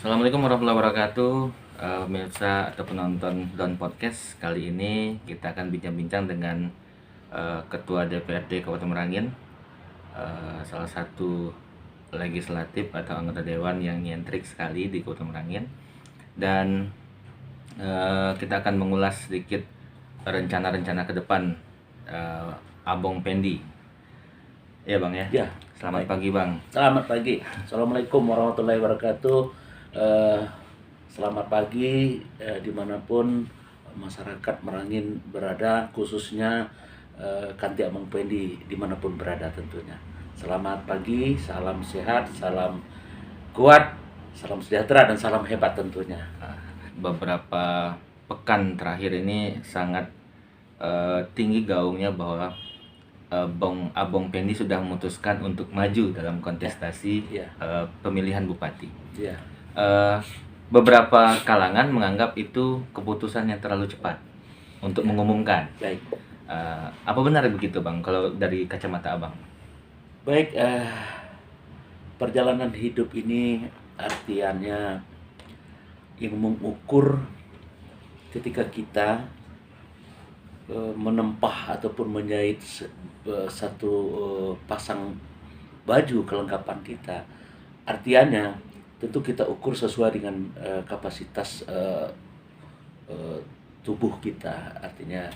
Assalamualaikum warahmatullahi wabarakatuh, pemirsa atau penonton Don Podcast. Kali ini kita akan bincang-bincang dengan Ketua DPRD Kabupaten Merangin, salah satu legislatif atau anggota dewan yang nyentrik sekali di Kabupaten Merangin. Dan kita akan mengulas sedikit rencana-rencana ke depan Abong Pendi. Ya Bang ya. Ya, Selamat baik. pagi Bang. Selamat pagi. Assalamualaikum warahmatullahi wabarakatuh. Selamat pagi dimanapun masyarakat Merangin berada, khususnya Kanti Abong Pendi dimanapun berada tentunya. Selamat pagi, salam sehat, salam kuat, salam sejahtera, dan salam hebat tentunya. Beberapa pekan terakhir ini sangat tinggi gaungnya bahwa Abong Pendi sudah memutuskan untuk maju dalam kontestasi Ya. pemilihan bupati. Ya. Beberapa kalangan menganggap itu keputusan yang terlalu cepat untuk mengumumkan. Baik. Apa benar begitu Bang, kalau dari kacamata Abang? Baik, perjalanan hidup ini artiannya yang mengukur ketika kita menempah ataupun menjahit satu pasang baju kelengkapan kita. Artiannya tentu kita ukur sesuai dengan kapasitas tubuh kita. Artinya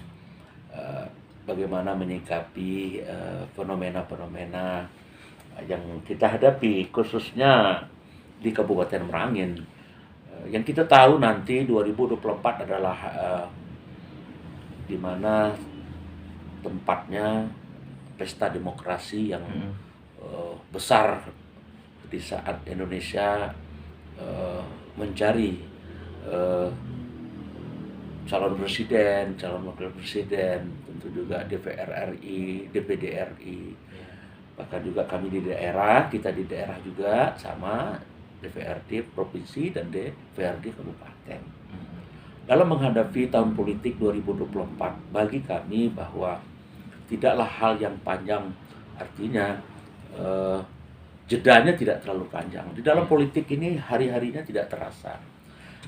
bagaimana menyikapi fenomena-fenomena yang kita hadapi, khususnya di Kabupaten Merangin. Yang kita tahu nanti 2024 adalah di mana tempatnya pesta demokrasi yang besar di saat Indonesia mencari calon presiden, calon wakil presiden, tentu juga DPR RI, DPD RI, bahkan juga kami di daerah, kita di daerah juga sama DPRD provinsi dan DPRD kabupaten. Dalam menghadapi tahun politik 2024, bagi kami bahwa tidaklah hal yang panjang, artinya jedanya tidak terlalu panjang. Di dalam politik ini hari-harinya tidak terasa.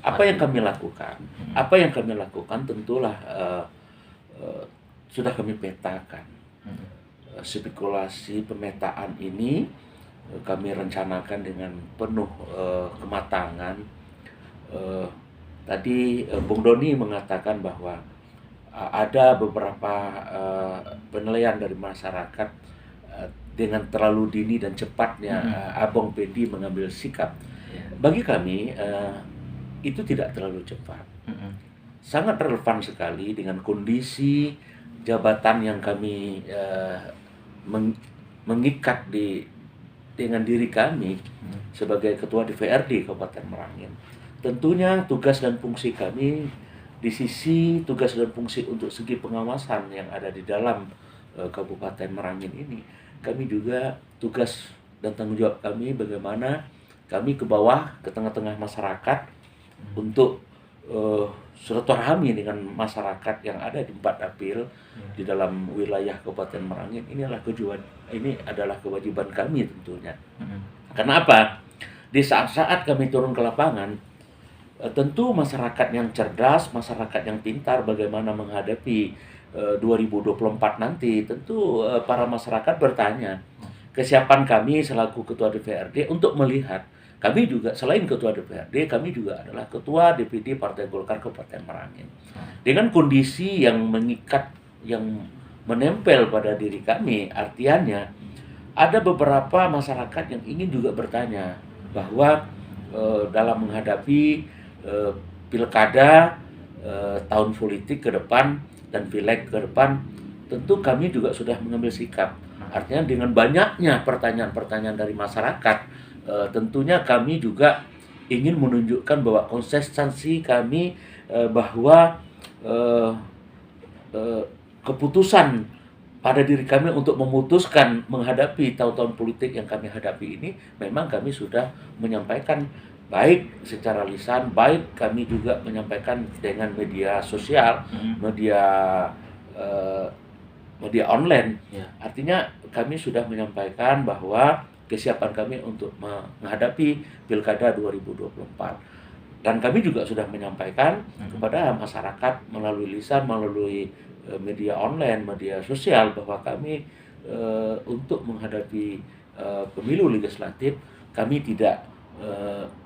Apa yang kami lakukan? Apa yang kami lakukan tentulah sudah kami petakan. Spekulasi pemetaan ini kami rencanakan dengan penuh kematangan. Tadi Bung Doni mengatakan bahwa ada beberapa penilaian dari masyarakat dengan terlalu dini dan cepatnya Abong Pendi mengambil sikap. Bagi kami itu tidak terlalu cepat. Sangat relevan sekali dengan kondisi jabatan yang kami mengikat dengan diri kami sebagai Ketua DPRD Kabupaten Merangin. Tentunya tugas dan fungsi kami di sisi tugas dan fungsi untuk segi pengawasan yang ada di dalam Kabupaten Merangin ini, kami juga tugas dan tanggung jawab kami bagaimana kami ke bawah, ke tengah-tengah masyarakat untuk silaturahmi dengan masyarakat yang ada di 4 April di dalam wilayah Kabupaten Merangin. Ini adalah kewajiban kami tentunya. Kenapa? Di saat-saat kami turun ke lapangan, tentu masyarakat yang cerdas, masyarakat yang pintar bagaimana menghadapi 2024 nanti, tentu para masyarakat bertanya, kesiapan kami selaku Ketua DPRD untuk melihat, kami juga selain Ketua DPRD, kami juga adalah Ketua DPD Partai Golkar Kabupaten Merangin. Dengan kondisi yang mengikat, yang menempel pada diri kami, artiannya ada beberapa masyarakat yang ingin juga bertanya bahwa dalam menghadapi pilkada tahun politik ke depan dan pileg ke depan, tentu kami juga sudah mengambil sikap. Artinya dengan banyaknya pertanyaan-pertanyaan dari masyarakat, tentunya kami juga ingin menunjukkan bahwa konsistensi kami bahwa keputusan pada diri kami untuk memutuskan menghadapi tahun-tahun politik yang kami hadapi ini, memang kami sudah menyampaikan baik secara lisan, baik kami juga menyampaikan dengan media sosial, media online. Artinya kami sudah menyampaikan bahwa kesiapan kami untuk menghadapi Pilkada 2024. Dan kami juga sudah menyampaikan kepada masyarakat melalui lisan, melalui media online, media sosial bahwa kami untuk menghadapi pemilu legislatif kami tidak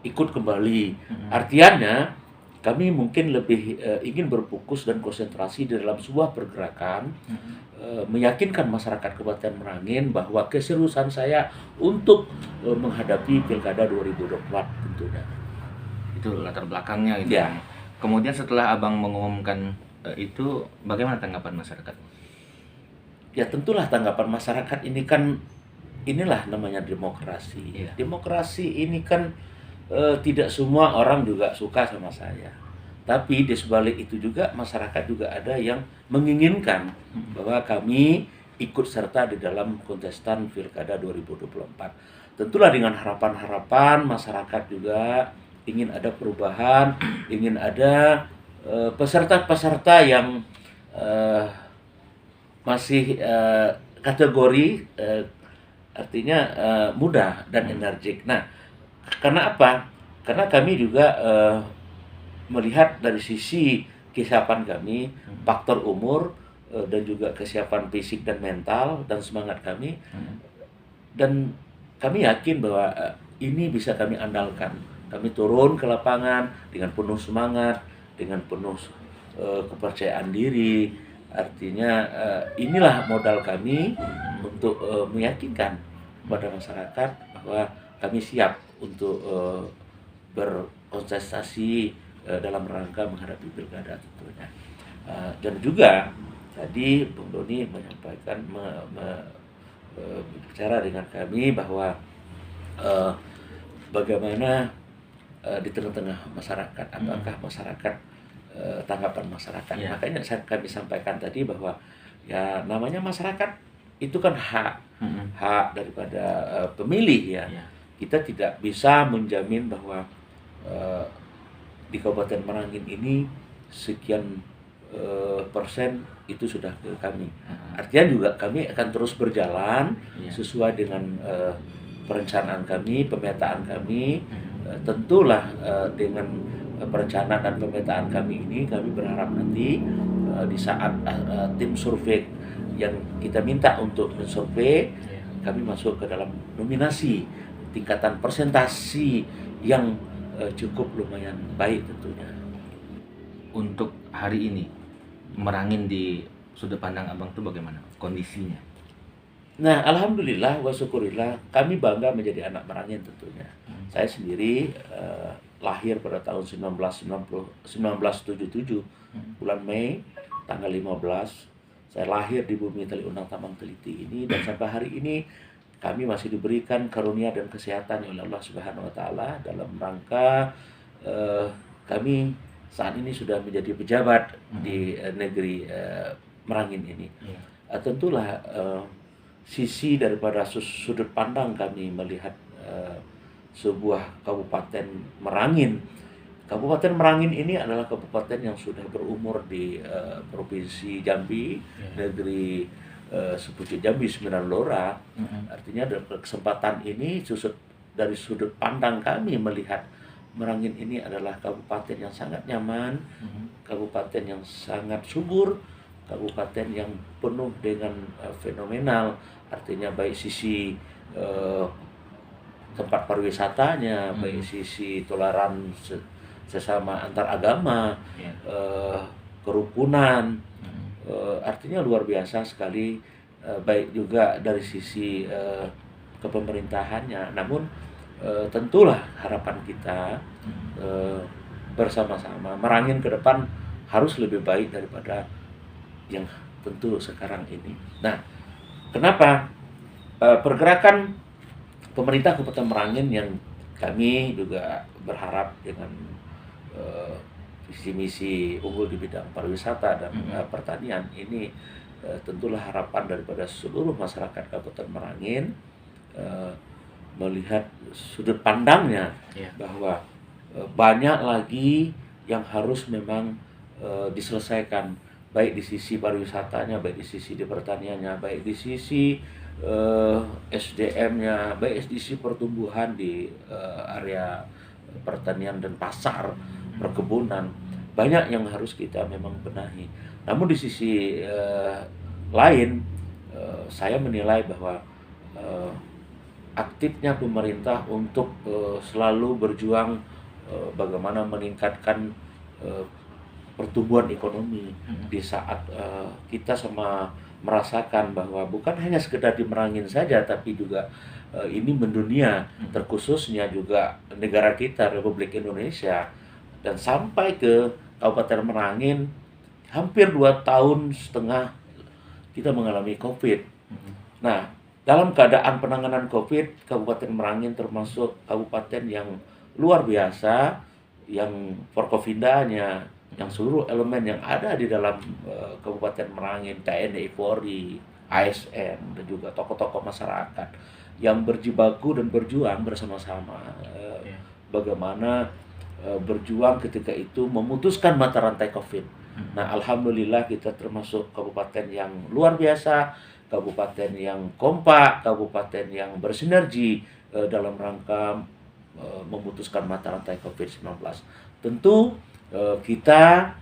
ikut kembali. Artinya kami mungkin lebih ingin berfokus dan konsentrasi di dalam sebuah pergerakan, meyakinkan masyarakat Kabupaten Merangin bahwa keseriusan saya untuk menghadapi Pilkada 2024 tentunya. Itu latar belakangnya gitu. Ya. Kemudian setelah Abang mengumumkan itu, bagaimana tanggapan masyarakat? Ya tentulah tanggapan masyarakat ini kan, inilah namanya demokrasi. Iya. Demokrasi ini kan tidak semua orang juga suka sama saya. Tapi di sebalik itu juga masyarakat juga ada yang menginginkan bahwa kami ikut serta di dalam kontestan Pilkada 2024. Tentulah dengan harapan-harapan masyarakat juga ingin ada perubahan, ingin ada peserta-peserta yang masih kategori artinya muda dan energik. Nah, karena apa? Karena kami juga melihat dari sisi kesiapan kami, faktor umur dan juga kesiapan fisik dan mental dan semangat kami, dan kami yakin bahwa ini bisa kami andalkan. Kami turun ke lapangan dengan penuh semangat, dengan penuh kepercayaan diri. Artinya inilah modal kami untuk meyakinkan kepada masyarakat bahwa kami siap untuk berkontestasi dalam rangka menghadapi pilkada tentunya. Dan juga tadi Bung Doni menyampaikan berbicara dengan kami bahwa bagaimana di tengah-tengah masyarakat, apakah masyarakat tanggapan masyarakat. Ya. Makanya kami sampaikan tadi bahwa ya namanya masyarakat itu kan hak daripada pemilih ya. Kita tidak bisa menjamin bahwa di Kabupaten Merangin ini sekian persen itu sudah ke kami. Artinya juga kami akan terus berjalan sesuai dengan perencanaan kami, pemetaan kami. Tentulah dengan perencanaan dan pemetaan kami ini, kami berharap nanti di saat tim survei yang kita minta untuk mensurvei, kami masuk ke dalam nominasi tingkatan persentasi yang cukup lumayan baik tentunya. Untuk hari ini, Merangin di sudut pandang Abang itu bagaimana kondisinya? Nah, alhamdulillah wa syukurillah kami bangga menjadi anak Merangin tentunya. Saya sendiri lahir pada tahun 1977 bulan Mei tanggal 15. Saya lahir di bumi Teli Undang Tambang Teliti ini, dan sampai hari ini kami masih diberikan karunia dan kesehatan oleh Allah Subhanahu wa taala dalam rangka kami saat ini sudah menjadi pejabat di negeri Merangin ini. Tentulah sisi daripada sudut pandang kami melihat sebuah Kabupaten Merangin. Kabupaten Merangin ini adalah kabupaten yang sudah berumur di Provinsi Jambi, negeri Sepucuk Jambi 9 Lora. Artinya dalam kesempatan ini dari sudut pandang kami melihat Merangin ini adalah kabupaten yang sangat nyaman, kabupaten yang sangat subur, kabupaten yang penuh dengan fenomenal. Artinya baik sisi tempat pariwisatanya, baik sisi toleran sesama antar agama, kerukunan, artinya luar biasa sekali, baik juga dari sisi kepemerintahannya. Namun tentulah harapan kita bersama-sama Merangin ke depan harus lebih baik daripada yang tentu sekarang ini. Nah, kenapa pergerakan pemerintah Kabupaten Merangin yang kami juga berharap dengan visi misi unggul di bidang pariwisata dan pertanian ini, tentulah harapan daripada seluruh masyarakat Kabupaten Merangin melihat sudut pandangnya bahwa banyak lagi yang harus memang diselesaikan, baik di sisi pariwisatanya, baik di sisi di pertaniannya, baik di sisi SDM-nya, baik di sisi pertumbuhan di area pertanian dan pasar, perkebunan, banyak yang harus kita memang benahi. Namun di sisi lain, saya menilai bahwa eh, aktifnya pemerintah untuk selalu berjuang bagaimana meningkatkan eh, pertumbuhan ekonomi di saat kita sama merasakan bahwa bukan hanya sekedar di Merangin saja, tapi juga ini mendunia, terkhususnya juga negara kita Republik Indonesia, dan sampai ke Kabupaten Merangin hampir 2 tahun setengah kita mengalami COVID. Nah, dalam keadaan penanganan COVID, Kabupaten Merangin termasuk kabupaten yang luar biasa, yang Forkopimdanya, yang seluruh elemen yang ada di dalam Kabupaten Merangin, TNI, Polri, ASN, dan juga tokoh-tokoh masyarakat yang berjibaku dan berjuang bersama-sama bagaimana berjuang ketika itu memutuskan mata rantai COVID. Nah, alhamdulillah kita termasuk kabupaten yang luar biasa, kabupaten yang kompak, kabupaten yang bersinergi dalam rangka memutuskan mata rantai COVID-19. Tentu kita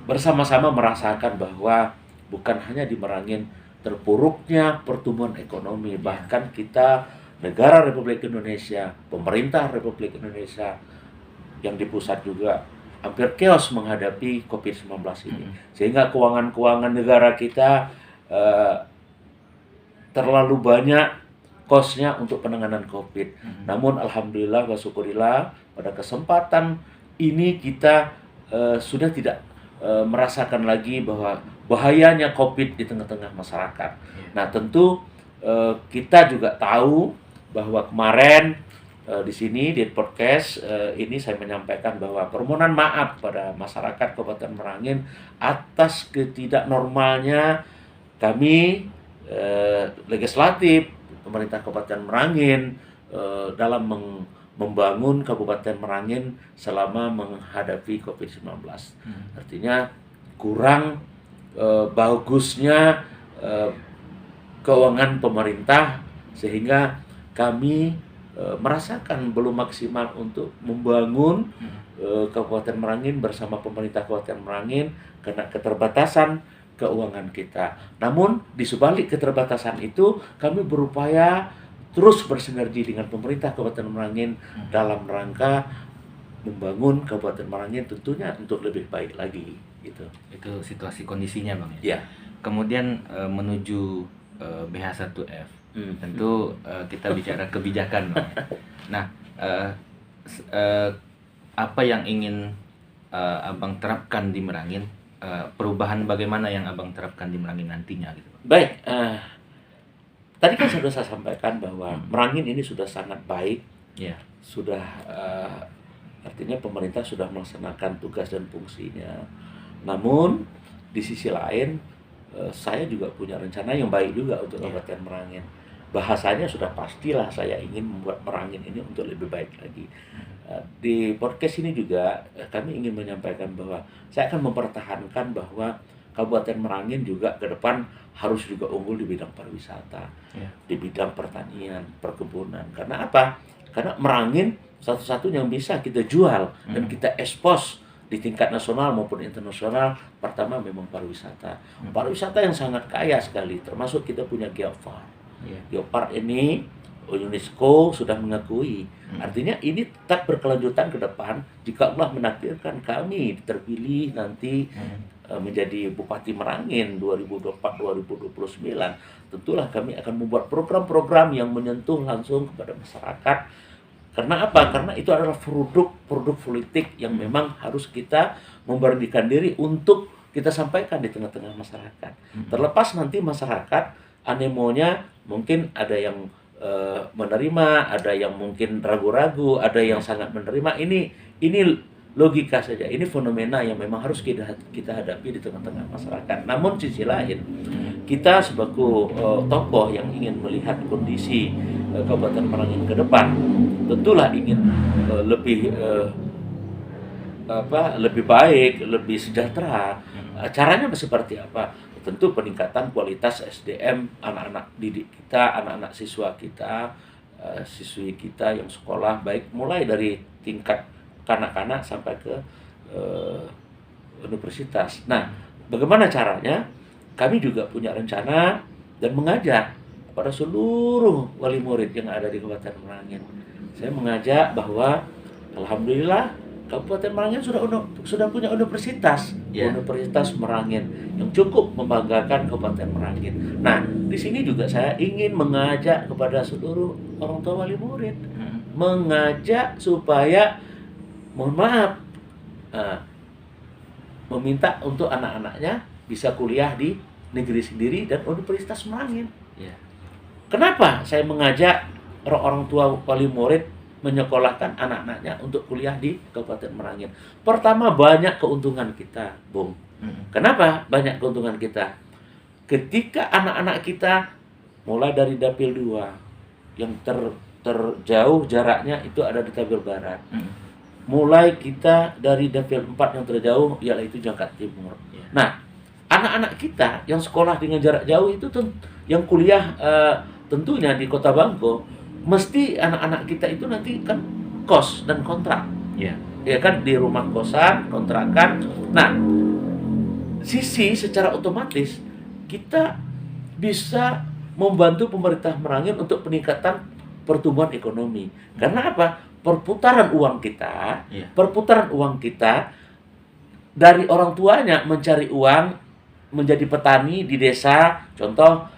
bersama-sama merasakan bahwa bukan hanya di Merangin terpuruknya pertumbuhan ekonomi, bahkan kita negara Republik Indonesia, pemerintah Republik Indonesia yang di pusat juga hampir chaos menghadapi COVID-19 ini. Sehingga keuangan negara kita terlalu banyak cost-nya untuk penanganan COVID. Namun alhamdulillah wa syukurillah pada kesempatan ini kita sudah tidak merasakan lagi bahwa bahayanya COVID di tengah-tengah masyarakat. Nah, tentu kita juga tahu bahwa kemarin di sini di podcast ini saya menyampaikan bahwa permohonan maaf pada masyarakat Kabupaten Merangin atas ketidaknormalnya kami legislatif pemerintah Kabupaten Merangin dalam membangun Kabupaten Merangin selama menghadapi COVID-19. Artinya kurang bagusnya keuangan pemerintah sehingga kami merasakan belum maksimal untuk membangun Kabupaten Merangin bersama pemerintah Kabupaten Merangin karena keterbatasan keuangan kita. Namun di sebalik keterbatasan itu kami berupaya terus bersinergi dengan pemerintah Kabupaten Merangin dalam rangka membangun Kabupaten Merangin tentunya untuk lebih baik lagi gitu. Itu situasi kondisinya Bang Ya. Kemudian menuju BH1F. Tentu kita bicara kebijakan Bang. Nah, apa yang ingin Abang terapkan di Merangin? Perubahan bagaimana yang Abang terapkan di Merangin nantinya gitu Bang? Baik, tadi kan sudah saya sampaikan bahwa Merangin ini sudah sangat baik. Ya. Sudah artinya pemerintah sudah melaksanakan tugas dan fungsinya. Namun di sisi lain saya juga punya rencana yang baik juga untuk Kabupaten Merangin. Bahasanya sudah pastilah saya ingin membuat Merangin ini untuk lebih baik lagi. Di podcast ini juga kami ingin menyampaikan bahwa saya akan mempertahankan bahwa Kabupaten Merangin juga ke depan harus juga unggul di bidang pariwisata, di bidang pertanian, perkebunan. Karena apa? Karena Merangin satu-satunya yang bisa kita jual dan kita ekspos di tingkat nasional maupun internasional, pertama memang pariwisata. Pariwisata yang sangat kaya sekali, termasuk kita punya geopark. Geopark ini UNESCO sudah mengakui. Artinya ini tetap berkelanjutan ke depan jika Allah menakdirkan kami terpilih nanti menjadi Bupati Merangin 2024-2029. Tentulah kami akan membuat program-program yang menyentuh langsung kepada masyarakat. Karena apa? Karena itu adalah produk politik yang memang harus kita memberanikan diri untuk kita sampaikan di tengah-tengah masyarakat. Terlepas nanti masyarakat anemonya mungkin ada yang menerima, ada yang mungkin ragu-ragu, ada yang sangat menerima. Ini logika saja. Ini fenomena yang memang harus kita hadapi di tengah-tengah masyarakat. Namun sisi lain, kita sebagai tokoh yang ingin melihat kondisi Kabupaten Merangin ke depan, tentulah ingin lebih lebih baik, lebih sejahtera. Caranya seperti apa? Tentu peningkatan kualitas SDM anak-anak didik kita, anak-anak siswa kita, siswi kita yang sekolah, baik mulai dari tingkat kanak-kanak sampai ke eh, universitas. Nah, bagaimana caranya? Kami juga punya rencana dan mengajak kepada seluruh wali murid yang ada di Kabupaten Merangin. Saya mengajak bahwa alhamdulillah Kabupaten Merangin sudah punya universitas, Ya. Universitas Merangin yang cukup membanggakan Kabupaten Merangin. Nah, di sini juga saya ingin mengajak kepada seluruh orang tua wali murid, mengajak supaya, mohon maaf, nah, meminta untuk anak-anaknya bisa kuliah di negeri sendiri dan Universitas Merangin. Ya. Kenapa saya mengajak orang tua wali murid menyekolahkan anak-anaknya untuk kuliah di Kabupaten Merangin? Pertama, banyak keuntungan kita, Bung. Kenapa banyak keuntungan kita? Ketika anak-anak kita mulai dari Dapil 2 yang terjauh jaraknya itu ada di Tabel Barat. Mulai kita dari Dapil 4 yang terjauh yaitu Jangkat Timur. Ya. Nah, anak-anak kita yang sekolah dengan jarak jauh itu yang kuliah tentunya di Kota Bangko, mesti anak-anak kita itu nanti kan kos dan kontrak. Ya. Ya kan, di rumah kosan, kontrakan. Nah, sisi secara otomatis kita bisa membantu pemerintah Merangin untuk peningkatan pertumbuhan ekonomi. Karena apa? Perputaran uang kita, Ya. perputaran uang kita dari orang tuanya mencari uang menjadi petani di desa, contoh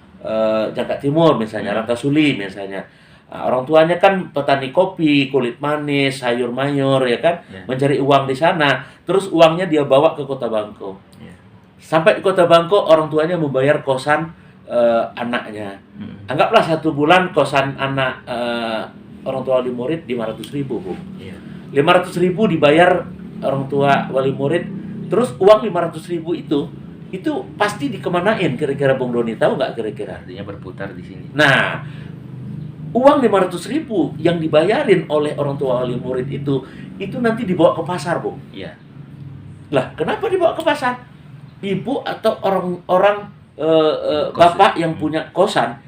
Jangkat Timur misalnya, Rantasuli misalnya. Nah, orang tuanya kan petani kopi, kulit manis, sayur mayur, ya kan, Ya. mencari uang di sana. Terus uangnya dia bawa ke Kota Bangko. Ya. Sampai di Kota Bangko, orang tuanya membayar kosan anaknya. Anggaplah 1 bulan kosan anak orang tua wali murid 500.000, Bu. Ya. 500.000 dibayar orang tua wali murid, terus uang 500.000 itu pasti dikemanain kira-kira, Bung Doni, tahu nggak kira-kira? Artinya berputar di sini. Nah, uang 500.000 yang dibayarin oleh orang tua wali murid itu nanti dibawa ke pasar, Bung. Iya. Lah, kenapa dibawa ke pasar? Ibu atau orang Kos. bapak yang punya kosan,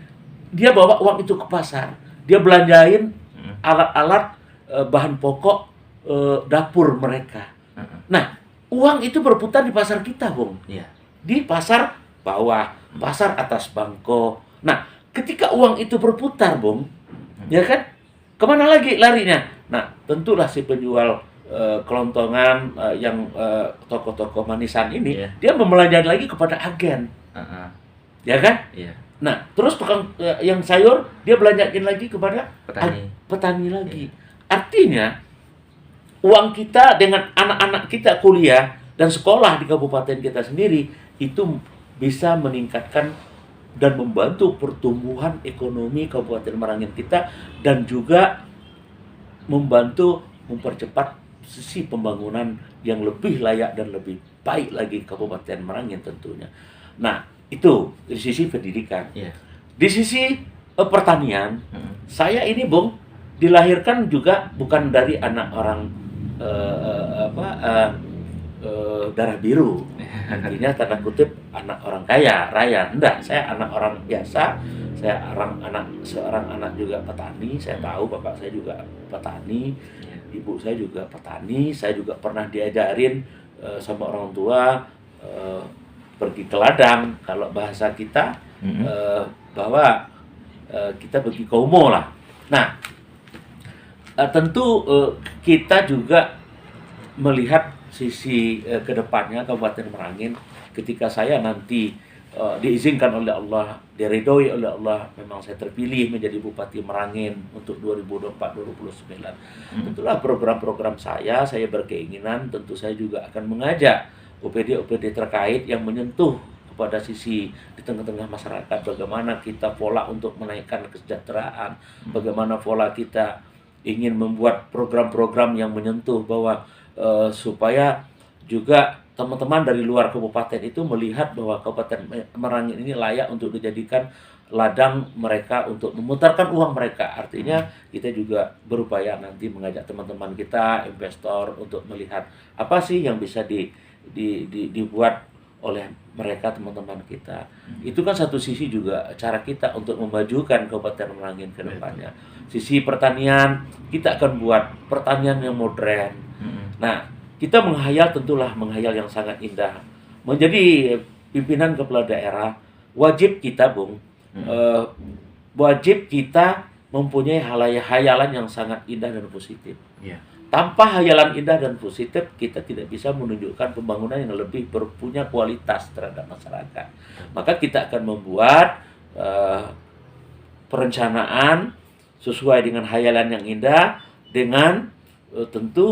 dia bawa uang itu ke pasar. Dia belanjain alat-alat bahan pokok dapur mereka. Nah, uang itu berputar di pasar kita, Bung. Iya. Di pasar bawah, pasar atas Bangko. Nah, ketika uang itu berputar, Bung, ya kan, kemana lagi larinya? Nah, tentulah si penjual kelontongan yang toko-toko manisan ini, Iya. dia membelanjakan lagi kepada agen, ya kan? Iya. Nah, terus tukang yang sayur dia belanjakin lagi kepada Petani. petani lagi. Artinya uang kita dengan anak-anak kita kuliah dan sekolah di kabupaten kita sendiri itu bisa meningkatkan dan membantu pertumbuhan ekonomi Kabupaten Merangin kita, dan juga membantu mempercepat sisi pembangunan yang lebih layak dan lebih baik lagi Kabupaten Merangin tentunya. Nah, itu dari sisi pendidikan. Iya. Di sisi pertanian, saya ini, Bung, dilahirkan juga bukan dari anak orang darah biru. Artinya tanda kutip anak orang kaya, raya. Enggak, saya anak orang biasa. Saya seorang anak juga petani. Saya tahu bapak saya juga petani, ibu saya juga petani. Saya juga pernah diajarin sama orang tua pergi ke ladang. Kalau bahasa kita bahwa kita pergi ke umo lah. Nah, tentu kita juga melihat sisi kedepannya Kabupaten Merangin ketika saya nanti diizinkan oleh Allah, diridhoi oleh Allah, memang saya terpilih menjadi Bupati Merangin untuk 2024-2029. Tentulah program-program saya berkeinginan tentu saya juga akan mengajak OPD-OPD terkait yang menyentuh kepada sisi di tengah-tengah masyarakat, bagaimana kita pola untuk menaikkan kesejahteraan, bagaimana pola kita ingin membuat program-program yang menyentuh bahwa supaya juga teman-teman dari luar kabupaten itu melihat bahwa Kabupaten Merangin ini layak untuk dijadikan ladang mereka untuk memutarkan uang mereka. Artinya kita juga berupaya nanti mengajak teman-teman kita, investor, untuk melihat apa sih yang bisa dibuat oleh mereka, teman-teman kita. Itu kan satu sisi juga cara kita untuk memajukan Kabupaten Merangin ke depannya. Sisi pertanian, kita akan buat pertanian yang modern. Nah, kita tentulah menghayal yang sangat indah. Menjadi pimpinan kepala daerah, wajib kita, Bung, wajib kita mempunyai hayalan yang sangat indah dan positif. Iya. Tanpa hayalan indah dan positif, kita tidak bisa menunjukkan pembangunan yang lebih punya kualitas terhadap masyarakat. Maka kita akan membuat perencanaan sesuai dengan hayalan yang indah, dengan tentu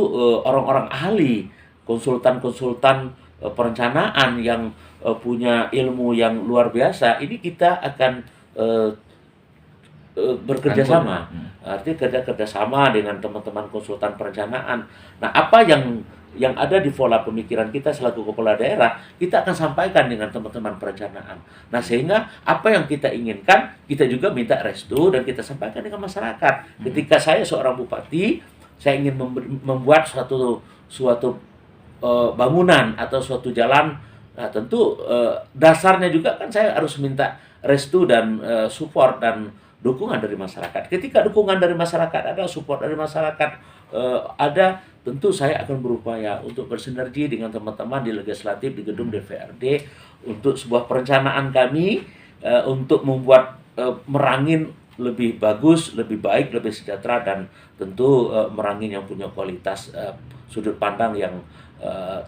orang-orang ahli, konsultan-konsultan perencanaan yang punya ilmu yang luar biasa. Ini kita akan bekerja sama. Artinya kerjasama dengan teman-teman konsultan perencanaan. Nah, apa yang ada di pola pemikiran kita selaku kepala daerah, kita akan sampaikan dengan teman-teman perencanaan. Nah, sehingga apa yang kita inginkan, kita juga minta restu dan kita sampaikan dengan masyarakat. Ketika saya seorang bupati, saya ingin membuat suatu bangunan atau suatu jalan. Nah, tentu dasarnya juga kan saya harus minta restu dan support dan dukungan dari masyarakat. Ketika dukungan dari masyarakat ada, support dari masyarakat ada, tentu saya akan berupaya untuk bersinergi dengan teman-teman di legislatif, di gedung DPRD, untuk sebuah perencanaan kami untuk membuat Merangin lebih bagus, lebih baik, lebih sejahtera, dan tentu Merangin yang punya kualitas sudut pandang yang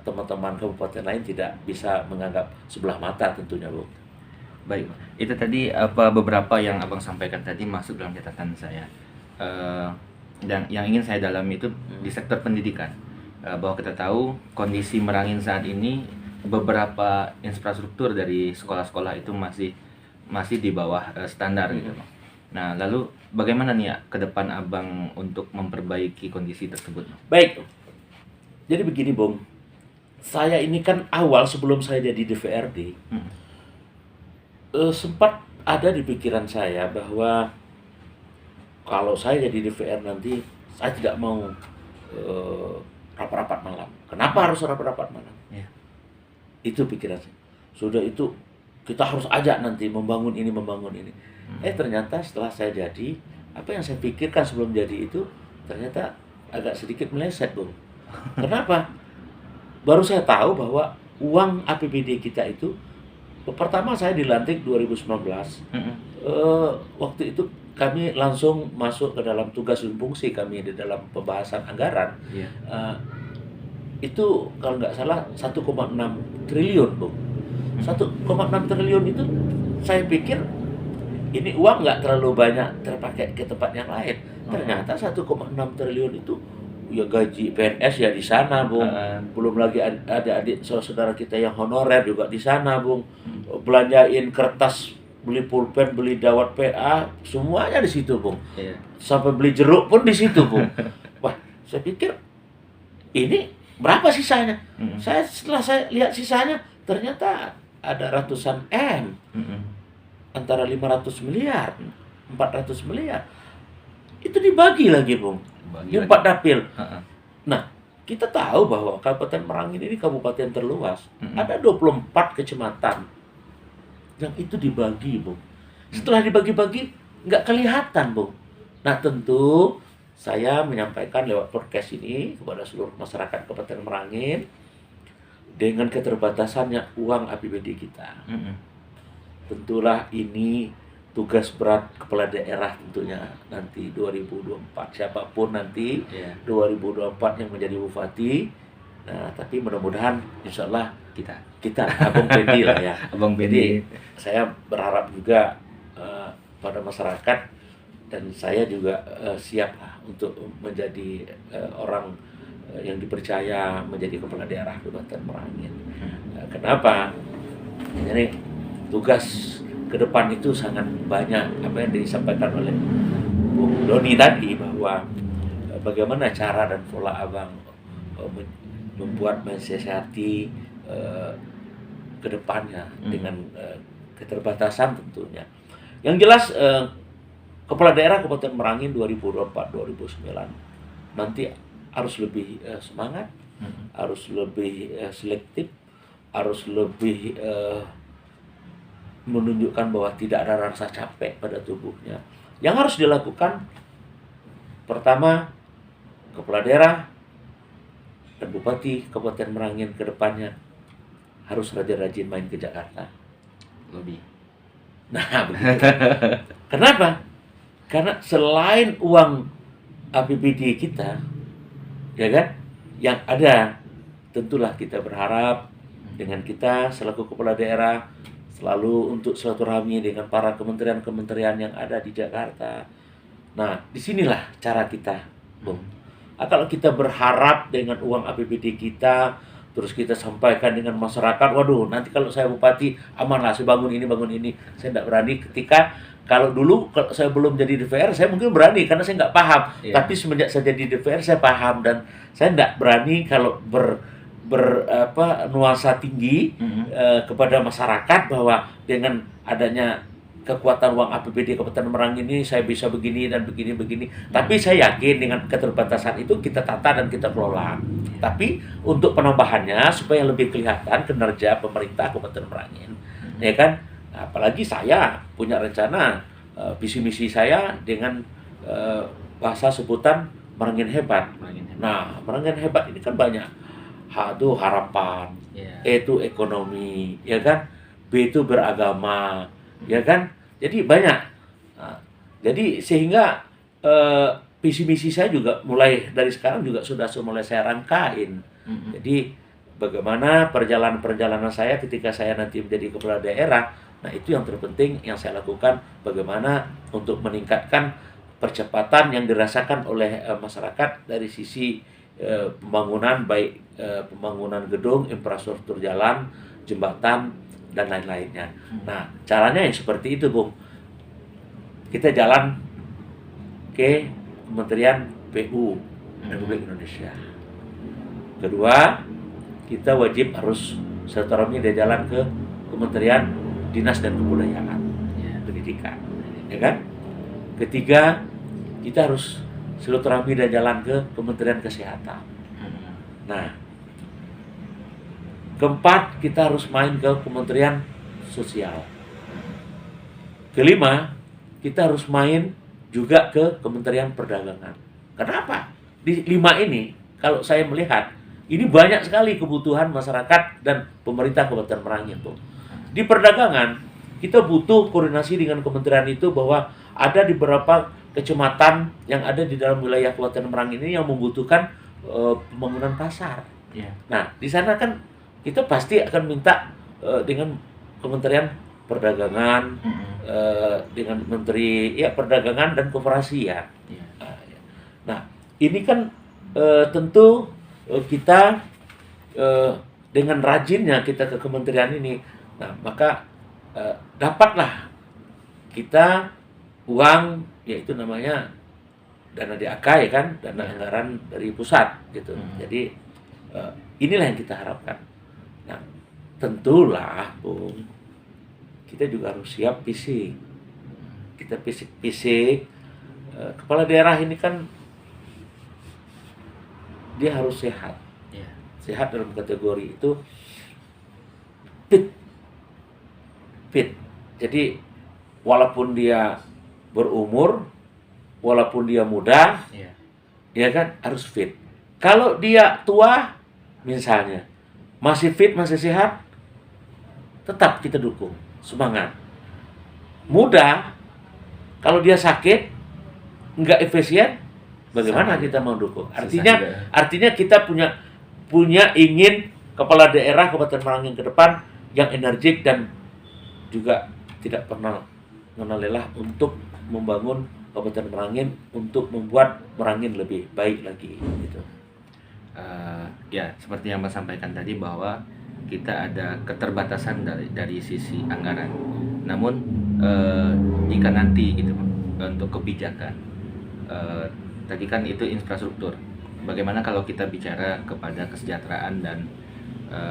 teman-teman kabupaten lain tidak bisa menganggap sebelah mata tentunya, Bu. Baik, itu tadi beberapa yang Abang sampaikan tadi masuk dalam catatan saya. Dan yang ingin saya dalami itu di sektor pendidikan. Bahwa kita tahu kondisi Merangin saat ini, beberapa infrastruktur dari sekolah-sekolah itu masih di bawah standar gitu. Nah, lalu bagaimana nih ya ke depan Abang untuk memperbaiki kondisi tersebut? Baik. Jadi begini, Bung. Saya ini kan awal sebelum saya jadi DPRD, sempat ada di pikiran saya bahwa kalau saya jadi DPR nanti, saya tidak mau rapat-rapat malam. Kenapa harus rapat-rapat malam? Yeah. Itu pikiran saya. Sudah itu, kita harus ajak nanti membangun ini. Ternyata setelah saya jadi, apa yang saya pikirkan sebelum jadi itu, ternyata agak sedikit meleset, Bung. Kenapa? Baru saya tahu bahwa uang APBD kita itu, pertama saya dilantik 2019. Waktu itu kami langsung masuk ke dalam tugas dan fungsi kami di dalam pembahasan anggaran. Itu kalau nggak salah 1,6 triliun, Bung. 1,6 triliun itu saya pikir ini uang nggak terlalu banyak terpakai ke tempat yang lain. Ternyata 1,6 triliun itu ya gaji PNS ya di sana, Bung. Belum lagi ada adik saudara kita yang honorer juga di sana, Bung. Belanjain kertas, beli pulpen, beli dawat PA, semuanya di situ, Bung. Sampai beli jeruk pun di situ, Bung. Wah, saya pikir ini berapa sisanya? Setelah saya lihat sisanya, ternyata ada ratusan M. Antara 500 miliar, 400 miliar. Itu dibagi lagi, Bung. Di 4 dapil. Nah, kita tahu bahwa Kabupaten Merangin ini kabupaten terluas. Ada 24 kecamatan. Yang itu dibagi, Bung. Setelah dibagi-bagi, nggak kelihatan, Bung. Nah, tentu saya menyampaikan lewat podcast ini kepada seluruh masyarakat Kabupaten Merangin, dengan keterbatasannya uang APBD kita. Tentulah ini tugas berat kepala daerah tentunya nanti 2024. Siapapun nanti 2024 yang menjadi bupati. Nah, tapi mudah-mudahan insya Allah kita Abang Pendi lah ya. Abang Pendi. Jadi saya berharap juga pada masyarakat, dan saya juga siap lah untuk menjadi orang yang dipercaya menjadi kepala daerah Kabupaten Merangin. Kenapa? Jadi tugas ke depan itu sangat banyak, apa yang disampaikan oleh Bung Doni tadi, bahwa bagaimana cara dan pola Abang membuat mensiasati ke depannya dengan keterbatasan tentunya. Yang jelas kepala daerah Kabupaten Merangin 2024-2009 nanti harus lebih semangat, harus lebih selektif, harus lebih menunjukkan bahwa tidak ada rasa capek pada tubuhnya. Yang harus dilakukan pertama, kepala daerah dan bupati Kabupaten Merangin ke depannya harus rajin-rajin main ke Jakarta. Lebih. Nah, begitu. Kenapa? Karena selain uang APBD kita, ya kan, yang ada, tentulah kita berharap dengan kita selaku kepala daerah selalu untuk silaturahmi dengan para kementerian-kementerian yang ada di Jakarta. Nah, disinilah cara kita, Bung. Nah, kalau kita berharap dengan uang APBD kita, terus kita sampaikan dengan masyarakat, waduh, nanti kalau saya bupati, aman lah, saya bangun ini. Saya tidak berani ketika, kalau dulu, kalau saya belum jadi DPR, saya mungkin berani, karena saya nggak paham. Iya. Tapi semenjak saya jadi DPR, saya paham, dan saya tidak berani kalau nuansa tinggi kepada masyarakat bahwa dengan adanya kekuatan uang APBD Kabupaten Merangin ini saya bisa begini dan begini. Tapi saya yakin dengan keterbatasan itu kita tata dan kita kelola. Tapi untuk penambahannya supaya lebih kelihatan kinerja pemerintah Kabupaten Merangin, ya kan? Nah, apalagi saya punya rencana visi misi saya dengan bahasa sebutan Merangin Hebat. Nah, Merangin Hebat ini kan banyak. H itu harapan, E itu ekonomi, ya kan? B itu beragama, ya kan? Jadi banyak. Nah, jadi sehingga visi misi saya juga mulai dari sekarang juga sudah mulai saya rangkain. Jadi bagaimana perjalanan saya ketika saya nanti menjadi kepala daerah. Nah, itu yang terpenting yang saya lakukan, bagaimana untuk meningkatkan percepatan yang dirasakan oleh masyarakat dari sisi pembangunan, baik pembangunan gedung, infrastruktur jalan, jembatan, dan lain-lainnya. Nah, caranya yang seperti itu, Bung. Kita jalan ke Kementerian PU Republik Indonesia. Kedua, kita wajib harus silaturahmi dan jalan ke Kementerian Dinas dan Kebudayaan, Pendidikan, ya kan? Ketiga, kita harus silaturahmi dan jalan ke Kementerian Kesehatan. Nah, keempat, kita harus main ke Kementerian Sosial. Kelima, kita harus main juga ke Kementerian Perdagangan. Kenapa? Di 5 ini, kalau saya melihat, ini banyak sekali kebutuhan masyarakat dan pemerintah Kabupaten Merangin, Bung. Di perdagangan, kita butuh koordinasi dengan kementerian itu bahwa ada di beberapa kecamatan yang ada di dalam wilayah Kabupaten Merangin ini yang membutuhkan pembangunan pasar. Nah, di sana kan kita pasti akan minta dengan Kementerian Perdagangan, dengan Menteri Perdagangan dan Koperasi ya. Nah, ini kan tentu kita dengan rajinnya kita ke kementerian ini, nah maka dapatlah kita uang, yaitu namanya dana DAK, ya kan, dana anggaran dari pusat gitu. Jadi inilah yang kita harapkan. Nah, tentulah, Bung, kita juga harus siap fisik. Kita fisik. Kepala daerah ini kan dia harus sehat. Sehat dalam kategori itu fit. Jadi walaupun dia berumur, walaupun dia muda, ya kan, harus fit. Kalau dia tua, misalnya masih fit, masih sehat, tetap kita dukung, semangat. Muda, kalau dia sakit, nggak efisien, bagaimana kita mau dukung? Artinya kita punya ingin kepala daerah Kabupaten Merangin ke depan yang energik dan juga tidak pernah mengenal lelah untuk membangun Kabupaten Merangin, untuk membuat Merangin lebih baik lagi gitu. Ya, seperti yang Mas sampaikan tadi bahwa kita ada keterbatasan dari sisi anggaran. Namun jika nanti gitu untuk kebijakan, tadi kan itu infrastruktur. Bagaimana kalau kita bicara kepada kesejahteraan dan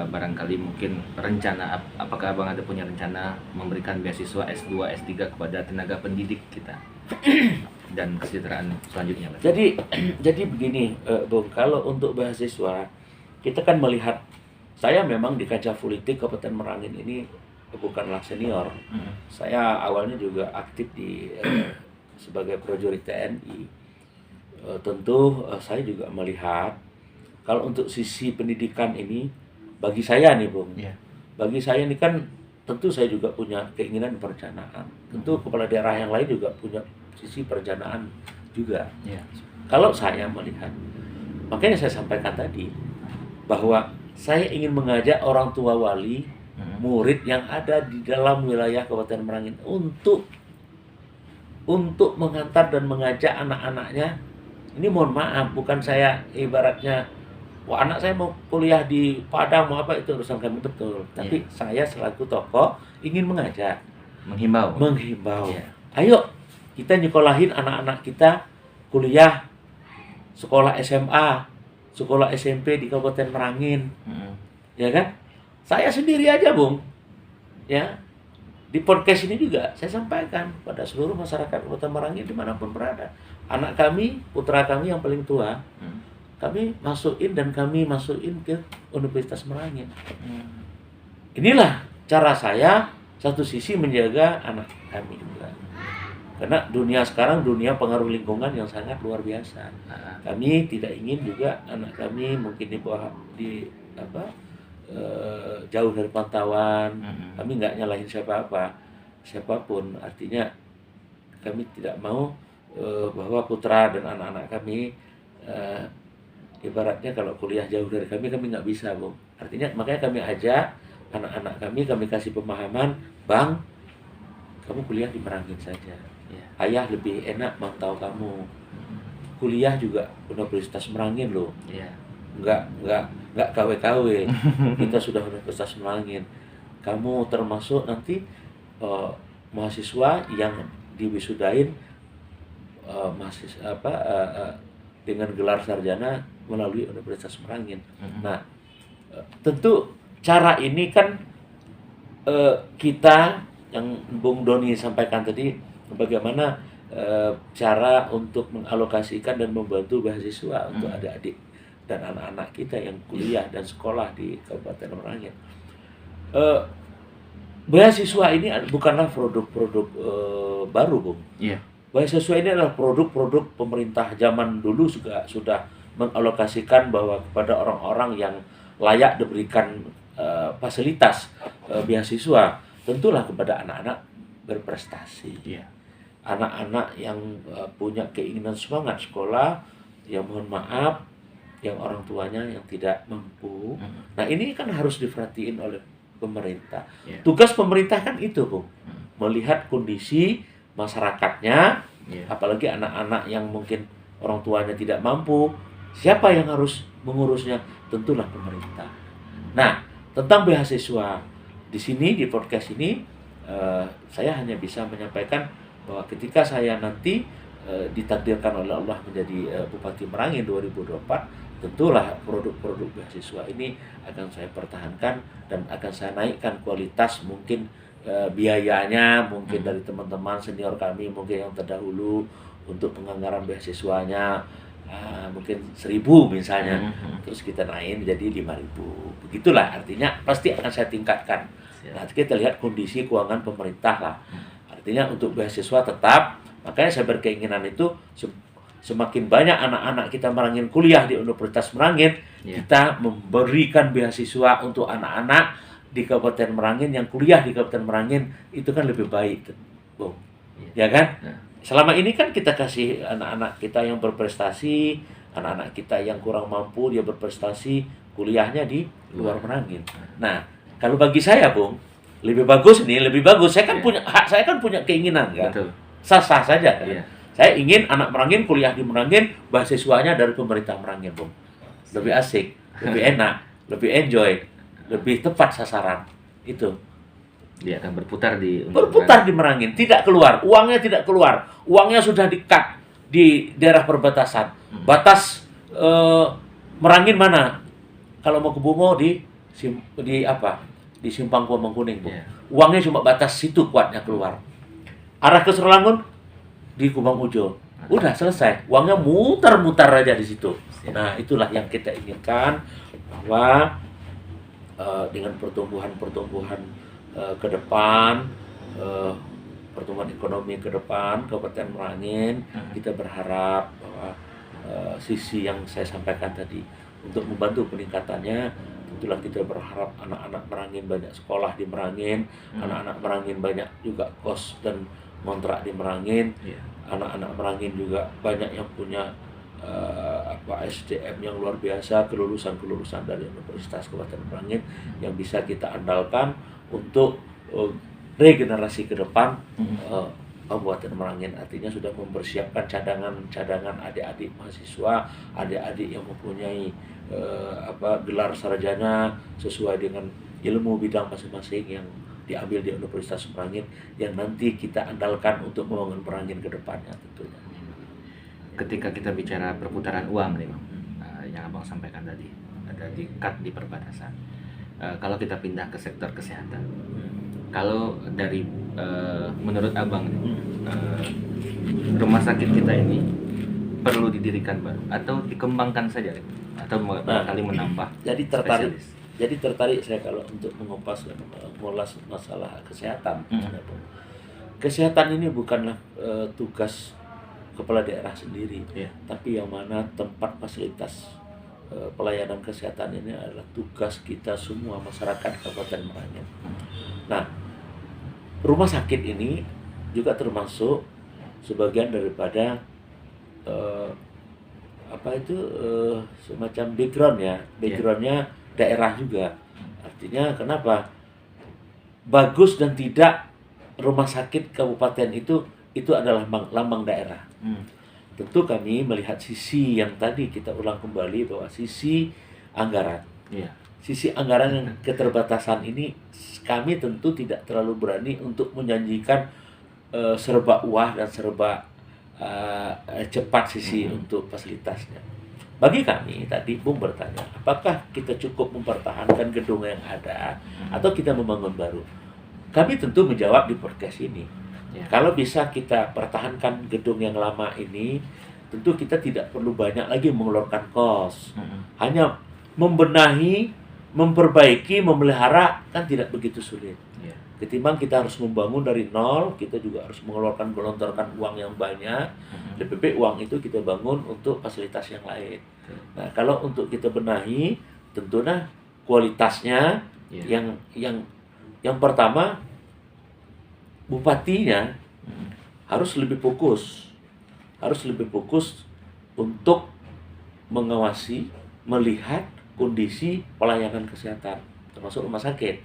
barangkali mungkin rencana apakah Abang ada punya rencana memberikan beasiswa S2, S3 kepada tenaga pendidik kita dan kesejahteraan selanjutnya, Bang? Jadi begini, Bung, kalau untuk beasiswa kita kan melihat, saya memang di kancah politik Kabupaten Merangin ini bukanlah senior. Saya awalnya juga aktif di sebagai prajurit TNI. Tentu saya juga melihat kalau untuk sisi pendidikan ini, bagi saya nih Bung, bagi saya ini kan tentu saya juga punya keinginan perencanaan. Tentu kepala daerah yang lain juga punya sisi perencanaan juga. Kalau saya melihat, makanya saya sampaikan tadi bahwa saya ingin mengajak orang tua wali, murid yang ada di dalam wilayah Kabupaten Merangin untuk mengantar dan mengajak anak-anaknya. Ini mohon maaf, bukan saya ibaratnya, wah anak saya mau kuliah di Padang, mau apa, itu urusan kami, betul. Tapi saya selaku tokoh ingin mengajak, menghimbau. Ayo kita nyekolahin anak-anak kita kuliah, sekolah SMA, sekolah SMP di Kabupaten Merangin. Ya kan? Saya sendiri aja, Bung. Ya. Di podcast ini juga saya sampaikan pada seluruh masyarakat Kabupaten Merangin dimanapun berada. Anak kami, putra kami yang paling tua, kami masukin ke Universitas Merangin. Inilah cara saya satu sisi menjaga anak kami juga. Karena dunia sekarang dunia pengaruh lingkungan yang sangat luar biasa. Kami tidak ingin juga anak kami mungkin jauh dari pantauan. Kami nggak nyalahin siapapun. Artinya kami tidak mau bahwa putra dan anak-anak kami ibaratnya kalau kuliah jauh dari kami nggak bisa, Bung. Artinya makanya kami ajak anak-anak kami kasih pemahaman, Bang, kamu kuliah di Merangin saja. Ayah lebih enak mantau kamu. Kuliah juga Universitas Merangin loh. Nggak KW-KW. Kita sudah Universitas Merangin. Kamu termasuk nanti mahasiswa yang diwisudain dengan gelar sarjana melalui Universitas Merangin. Nah, tentu cara ini kan kita yang Bung Doni sampaikan tadi, bagaimana cara untuk mengalokasikan dan membantu beasiswa untuk adik-adik dan anak-anak kita yang kuliah dan sekolah di Kabupaten Merangin. Beasiswa ini bukanlah produk-produk baru, Bung. Beasiswa ini adalah produk-produk pemerintah zaman dulu juga sudah mengalokasikan bahwa kepada orang-orang yang layak diberikan fasilitas beasiswa, tentulah kepada anak-anak berprestasi. Anak-anak yang punya keinginan semangat sekolah, yang mohon maaf, yang orang tuanya yang tidak mampu. Nah, ini kan harus diperhatiin oleh pemerintah. Tugas pemerintah kan itu, Bung. Melihat kondisi masyarakatnya, apalagi anak-anak yang mungkin orang tuanya tidak mampu, siapa yang harus mengurusnya? Tentulah pemerintah. Nah, tentang beasiswa di sini, di podcast ini, saya hanya bisa menyampaikan bahwa ketika saya nanti ditakdirkan oleh Allah menjadi Bupati Merangin 2024, tentulah produk-produk beasiswa ini akan saya pertahankan dan akan saya naikkan kualitas, mungkin biayanya mungkin dari teman-teman senior kami mungkin yang terdahulu untuk penganggaran beasiswanya mungkin 1.000 misalnya, terus kita naik jadi 5.000. Begitulah, artinya pasti akan saya tingkatkan. Nah, kita lihat kondisi keuangan pemerintah lah. Artinya untuk beasiswa tetap, makanya saya berkeinginan itu semakin banyak anak-anak kita Merangin kuliah di Universitas Merangin, kita memberikan beasiswa untuk anak-anak di Kabupaten Merangin yang kuliah di Kabupaten Merangin, itu kan lebih baik, Bung. Ya kan? Selama ini kan kita kasih anak-anak kita yang berprestasi, anak-anak kita yang kurang mampu dia berprestasi kuliahnya di luar Merangin. Nah, kalau bagi saya, Bung, lebih bagus. Saya kan punya keinginan kan. Sah-sah saja kan. Saya ingin anak Merangin kuliah di Merangin, beasiswanya dari pemerintah Merangin, Bung. Lebih asik, lebih enak, lebih enjoy, lebih tepat sasaran. Itu. Dia akan berputar di Merangin, tidak keluar, uangnya tidak keluar. Uangnya sudah di-cut di daerah perbatasan. Batas Merangin mana? Kalau mau ke Bungo di di Simpang Mangkuning, Bu. Iya. Uangnya cuma batas situ kuatnya keluar. Arah ke Serolangun di Kubang Ujo. Udah selesai. Uangnya muter-muter aja di situ. Siap. Nah, itulah yang kita inginkan, bahwa dengan pertumbuhan ke depan, pertumbuhan ekonomi ke depan Kabupaten Merangin, kita berharap bahwa sisi yang saya sampaikan tadi untuk membantu peningkatannya, tentulah kita berharap anak-anak Merangin banyak sekolah di Merangin, anak-anak Merangin banyak juga kos dan kontrak di Merangin, Iya. anak-anak Merangin juga banyak yang punya SDM yang luar biasa, kelulusan dari Universitas Kabupaten Merangin yang bisa kita andalkan untuk regenerasi ke depan Kabupaten Merangin. Artinya sudah mempersiapkan cadangan adik-adik mahasiswa, adik-adik yang mempunyai gelar sarjana sesuai dengan ilmu bidang masing-masing yang diambil di Universitas Merangin, yang nanti kita andalkan untuk membangun Merangin ke depannya tentunya. Ketika kita bicara perputaran uang nih Bang, yang Abang sampaikan tadi, ada di cut di perbatasan. Kalau kita pindah ke sektor kesehatan, kalau dari menurut Abang nih, rumah sakit kita ini perlu didirikan baru atau dikembangkan saja nih? Atau kali menambah Jadi tertarik spesialis? Jadi tertarik saya kalau untuk mengupas dan mengulas masalah kesehatan. Kesehatan ini bukanlah tugas kepala daerah sendiri, Iya. tapi yang mana tempat fasilitas pelayanan kesehatan ini adalah tugas kita semua masyarakat Kabupaten Merangin. Nah, rumah sakit ini juga termasuk sebagian daripada semacam backgroundnya daerah juga. Artinya kenapa bagus dan tidak rumah sakit kabupaten itu adalah lambang daerah. Tentu kami melihat sisi yang tadi kita ulang kembali, bahwa sisi anggaran. Iya. Sisi anggaran yang keterbatasan ini kami tentu tidak terlalu berani untuk menjanjikan serba wah dan serba cepat sisi untuk fasilitasnya. Bagi kami tadi Bung bertanya, apakah kita cukup mempertahankan gedung yang ada atau kita membangun baru? Kami tentu menjawab di podcast ini. Ya. Kalau bisa kita pertahankan gedung yang lama ini, tentu kita tidak perlu banyak lagi mengeluarkan kos. Hanya membenahi, memperbaiki, memelihara kan tidak begitu sulit. Ya. Ketimbang kita harus membangun dari nol, kita juga harus melontarkan uang yang banyak. Lebih baik uang itu kita bangun untuk fasilitas yang lain. Nah, kalau untuk kita benahi, tentunya kualitasnya yang pertama, bupatinya harus lebih fokus untuk mengawasi, melihat kondisi pelayanan kesehatan termasuk rumah sakit.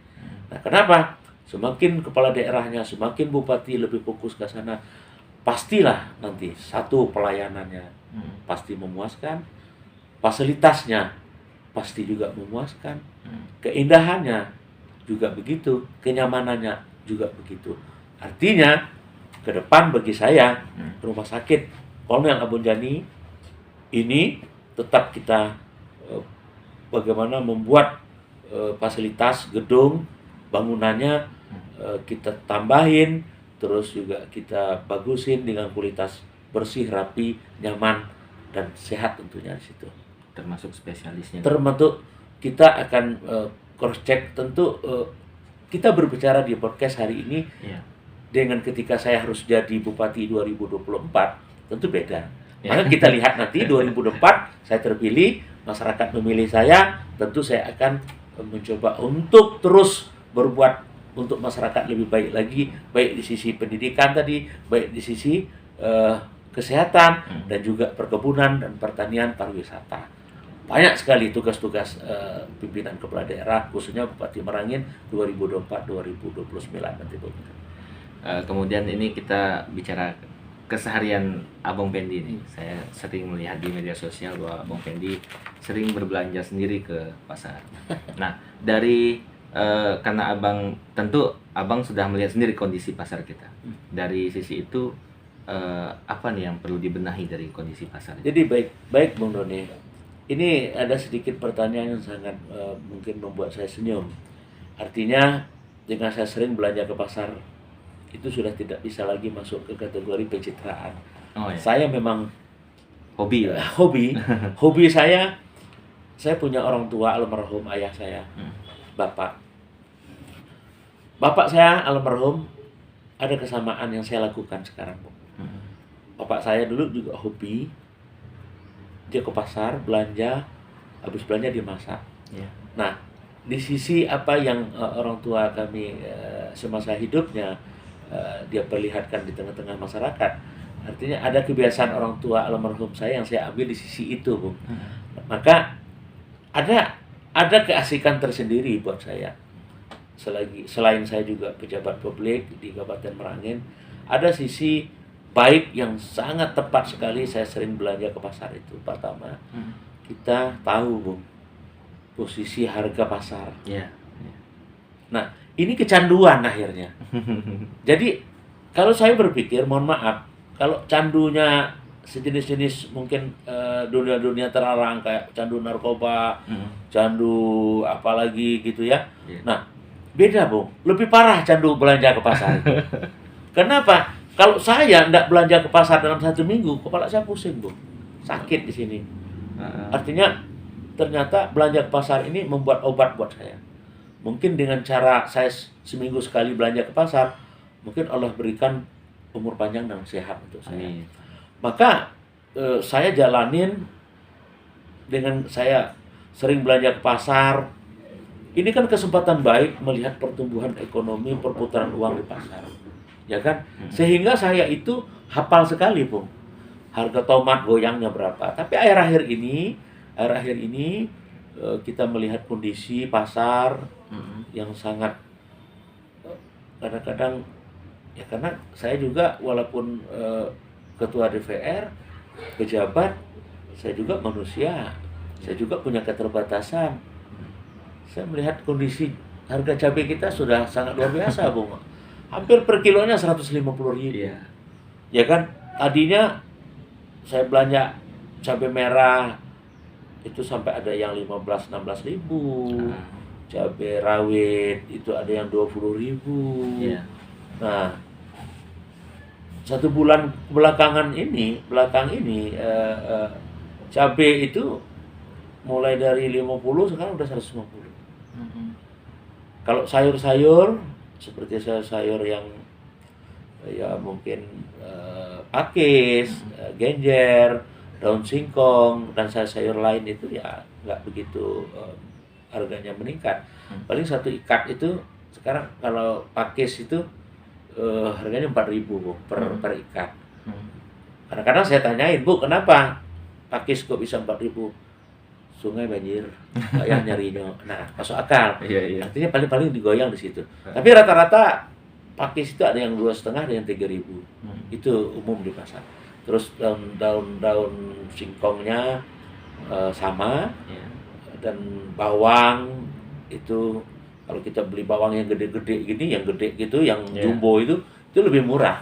Nah, kenapa? Semakin kepala daerahnya, semakin bupati lebih fokus ke sana, pastilah nanti satu pelayanannya pasti memuaskan, fasilitasnya pasti juga memuaskan, keindahannya juga begitu, kenyamanannya juga begitu. Artinya ke depan bagi saya rumah sakit Kolonel Abunjani ini tetap kita bagaimana membuat fasilitas gedung bangunannya kita tambahin, terus juga kita bagusin dengan kualitas bersih, rapi, nyaman dan sehat tentunya di situ. Termasuk spesialisnya. Termasuk kita akan cross check tentu kita berbicara di podcast hari ini. Ya. Dengan ketika saya harus jadi bupati 2024 tentu beda. Ya. Maka kita lihat nanti 2024 saya terpilih, masyarakat memilih saya, tentu saya akan mencoba untuk terus berbuat untuk masyarakat lebih baik lagi, baik di sisi pendidikan tadi, baik di sisi kesehatan dan juga perkebunan dan pertanian, pariwisata. Banyak sekali tugas-tugas pimpinan kepala daerah, khususnya Bupati Merangin 2024-2029 nanti Bu. Kemudian ini kita bicara keseharian Abang Pendi nih. Saya sering melihat di media sosial bahwa Abang Pendi sering berbelanja sendiri ke pasar. Nah, dari karena tentu Abang sudah melihat sendiri kondisi pasar kita. Dari sisi itu apa nih yang perlu dibenahi dari kondisi pasar? Jadi baik Bung Doni, ini ada sedikit pertanyaan yang sangat mungkin membuat saya senyum. Artinya dengan saya sering belanja ke pasar itu sudah tidak bisa lagi masuk ke kategori pencitraan. Oh ya, Saya memang hobi ya. hobi saya punya orang tua almarhum ayah saya, bapak. Bapak saya almarhum ada kesamaan yang saya lakukan sekarang, Bu. Bapak saya dulu juga hobi, dia ke pasar belanja, habis belanja dia masak. Ya. Nah, di sisi apa yang orang tua kami semasa hidupnya dia perlihatkan di tengah-tengah masyarakat, artinya ada kebiasaan orang tua almarhum saya yang saya ambil di sisi itu, Bu. Maka ada keasikan tersendiri buat saya. Selain saya juga pejabat publik di Kabupaten Merangin, ada sisi baik yang sangat tepat sekali saya sering belanja ke pasar itu. Pertama, kita tahu, Bu, posisi harga pasar. Ya. Nah, ini kecanduan akhirnya. Jadi, kalau saya berpikir, mohon maaf, kalau candunya sejenis-jenis mungkin dunia-dunia terlarang kayak candu narkoba, candu apalagi gitu ya. Iya. Nah, beda, Bung. Lebih parah candu belanja ke pasar itu. Kenapa? Kalau saya tidak belanja ke pasar dalam 1 minggu, kepala saya pusing, Bung. Sakit di sini. Artinya, ternyata belanja ke pasar ini membuat obat buat saya. Mungkin dengan cara saya seminggu sekali belanja ke pasar, mungkin Allah berikan umur panjang dan sehat untuk saya. Amin. Maka saya jalanin dengan saya sering belanja ke pasar. Ini kan kesempatan baik melihat pertumbuhan ekonomi, perputaran uang di pasar. Ya kan? Sehingga saya itu hafal sekali, Bung. Harga tomat goyangnya berapa. Tapi akhir-akhir ini kita melihat kondisi pasar yang sangat kadang-kadang ya, karena saya juga walaupun ketua DPR, pejabat, saya juga manusia. Saya juga punya keterbatasan. Saya melihat kondisi harga cabai kita sudah sangat luar biasa, Bung. Hampir per kilonya 150.000. Iya. Ya kan? Tadinya saya belanja cabai merah itu sampai ada yang 15-16.000. Cabai rawit itu ada yang 20.000. Iya. Nah, 1 bulan belakang ini cabai itu mulai dari 50 sekarang udah 150. Kalau sayur-sayur seperti sayur yang ya mungkin pakis, genjer, daun singkong dan sayur lain itu ya nggak begitu harganya meningkat. Paling 1 ikat itu sekarang kalau pakis itu harganya 4.000, Bu, per ikat. Kadang-kadang saya tanyain, Bu, kenapa pakis kok bisa 4.000? Sungai banjir, payah nyarinya. Nah, masuk akal. Iya. Artinya paling-paling digoyang di situ. Tapi rata-rata pakis itu ada yang 2,5, ada yang 3.000. Itu umum di pasar. Terus daun singkongnya sama. Dan bawang itu kalau kita beli bawang yang gede-gede gini, yang gede gitu, yang jumbo itu lebih murah.